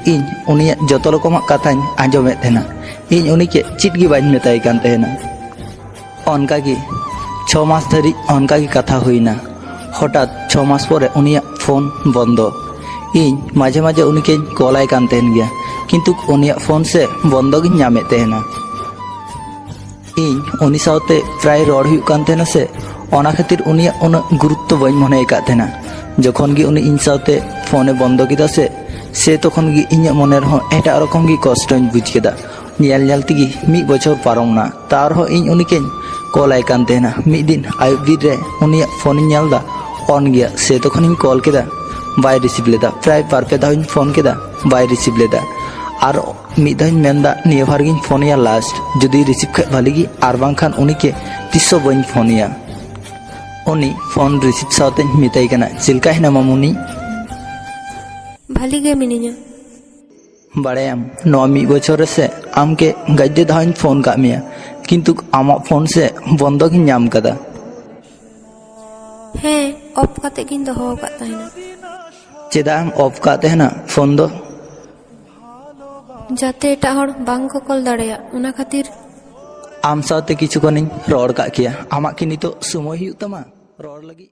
ᱤᱧ ᱩᱱᱤᱭᱟᱜ ᱡᱚᱛᱚ ᱨᱚᱠᱚᱢᱟᱜ ᱠᱟᱛᱷᱟᱧ ᱟᱸᱡᱚᱢᱮᱫ ᱛᱟᱦᱮᱱᱟ। ᱤᱧ ᱩᱱᱤকে ᱪᱮᱫ ᱜᱮ ᱵᱟᱹᱧ ᱢᱮᱛᱟᱭ ᱠᱟᱱ ᱛᱟᱦᱮᱱᱟ। ᱚᱱᱠᱟᱜᱮ 6 ᱢᱟᱥ ᱫᱷᱟᱹᱨᱤᱡ ᱚᱱᱠᱟᱜᱮ ᱠᱟᱛᱷᱟ ᱦᱩᱭᱱᱟ। হঠাৎ 6 মাস পরে উনিয়াᱜ ফোন বন্ধ। ᱤᱧ মাঝে মাঝে উনিকেᱧ কলাᱭ ᱠᱟᱱ ᱛᱟᱦᱮᱱ ᱜᱮᱭᱟ, ᱠᱤᱱᱛᱩ ᱩᱱᱤᱭᱟᱜ ᱯᱷᱳᱱ ᱥᱮ বন্ধ ᱜᱤᱧ ᱧᱟᱢᱮᱫ ᱛᱟᱦᱮᱱᱟ। ᱤᱧ ᱩᱱᱤ ᱥᱟᱶᱛᱮ ᱯᱨᱟᱭ ᱨᱚᱲ ᱦᱩᱭᱩᱜ ᱠᱟᱱ ᱛᱟᱦᱮᱱᱟ ᱥᱮ, ᱚᱱᱟ ᱠᱷᱟᱹᱛᱤᱨ ᱩᱱᱤᱭᱟᱜ ᱩᱱᱟᱹᱜ ᱜᱩᱨᱩᱛᱛᱚ ᱵᱟᱹᱧ ᱢᱚᱱᱮ ᱟᱠᱟᱫ ᱛᱟᱦᱮᱱᱟ। যখন ᱜᱮ ᱩᱱᱤ ᱤᱧ ᱥᱟᱶᱛᱮ ᱯᱷᱳᱱᱮ ᱵᱚᱱᱫᱚ ᱠᱮᱫᱟ সে তখন ᱜᱮ ᱤᱧᱟᱹᱜ ᱢᱚᱱᱮ ᱨᱮᱦᱚᱸ ᱮᱴᱟᱜ ᱨᱚᱠᱚᱢ ᱜᱮ ᱠᱚᱥᱴᱚᱧ ᱵᱩᱡ ᱠᱮᱫᱟ। ᱧᱮᱞ ᱧᱮᱞ ᱛᱮᱜᱮ 1 বছর ᱯᱟᱨᱚᱢᱱᱟ, ᱛᱟᱣ ᱨᱮᱦᱚᱸ ᱤᱧ ᱩᱱᱤকেᱧ কলাᱭ ᱠᱟᱱ ᱛᱟᱦᱮᱱᱟ। ᱢᱤᱫ ᱫᱤᱱ ᱟᱭᱩᱵ ᱵᱤᱨ ᱨᱮ ᱩᱱᱤᱭᱟᱜ ᱯᱷᱳᱱᱤᱧ ᱧᱮᱞ ᱫᱟ অন গᱮᱭᱟ। সে তখনᱤᱧ কল কেদা, বাই রিসিভ লেদা। প্রায় বার-পে ধাওইᱧ ফোন কেদা, বাই রিসিভ লেদা। আর মিদ ধাওইᱧ মেনদা নিয়া ᱵᱟᱨ ᱜᱤᱧ ᱯᱷᱳᱱᱮᱭᱟ ᱞᱟᱥᱴ, ᱡᱩᱫᱤ রিসিভ ᱠᱷᱟᱡ ᱵᱷᱟᱞᱤ ᱜᱮ, ᱟᱨ ᱵᱟᱝᱠᱷᱟᱱ ᱩᱱᱤকে ᱛᱤᱥᱦᱚᱸ ᱵᱟᱹᱧ ᱯᱷᱳᱱᱮᱭᱟ। উনি ফোন রিসিভ সাথে মিতাই কানা, চিলকা হেনা মামুনি? ভালি গে মিনিña। বাড়ায়াম 9 বছর সে আমকে গাজ্জে ধাওইᱧ ফোন কাদ মেয়া, কিন্তু আমার ফোন সে বন্ধ গিᱧ ᱧᱟᱢ ᱠᱟᱫᱟ। ᱦᱮᱸ, ᱚᱯᱷ ᱠᱟᱛᱮ ᱜᱤᱧ ᱫᱚᱦᱚ ᱟᱠᱟᱫ ᱛᱟᱦᱮᱱᱟ। ᱪᱮᱫᱟᱜ ᱮᱢ ᱚᱯᱷ ᱠᱟᱫ ᱛᱟᱦᱮᱱᱟ ᱯᱷᱳᱱ ᱫᱚ? ᱡᱟᱛᱮ ᱮᱴᱟᱜ ᱦᱚᱲ ᱵᱟᱝ ᱠᱚ ᱠᱚᱞ ᱫᱟᱲᱮᱭᱟᱜ, ᱚᱱᱟ ᱠᱷᱟᱹᱛᱤᱨ। ᱟᱢ ᱥᱟᱶᱛᱮ ᱠᱤᱪᱷᱩ ᱠᱷᱚᱱᱤᱧ ᱨᱚᱲ ᱠᱟᱜ ᱠᱮᱭᱟ। ᱟᱢᱟᱜ ᱠᱤ ᱱᱤᱛᱚᱜ ᱥᱚᱢᱚᱭ ᱦᱩᱭᱩᱜ ᱛᱟᱢᱟ ᱨᱚᱲ ᱞᱟᱹᱜᱤᱫ?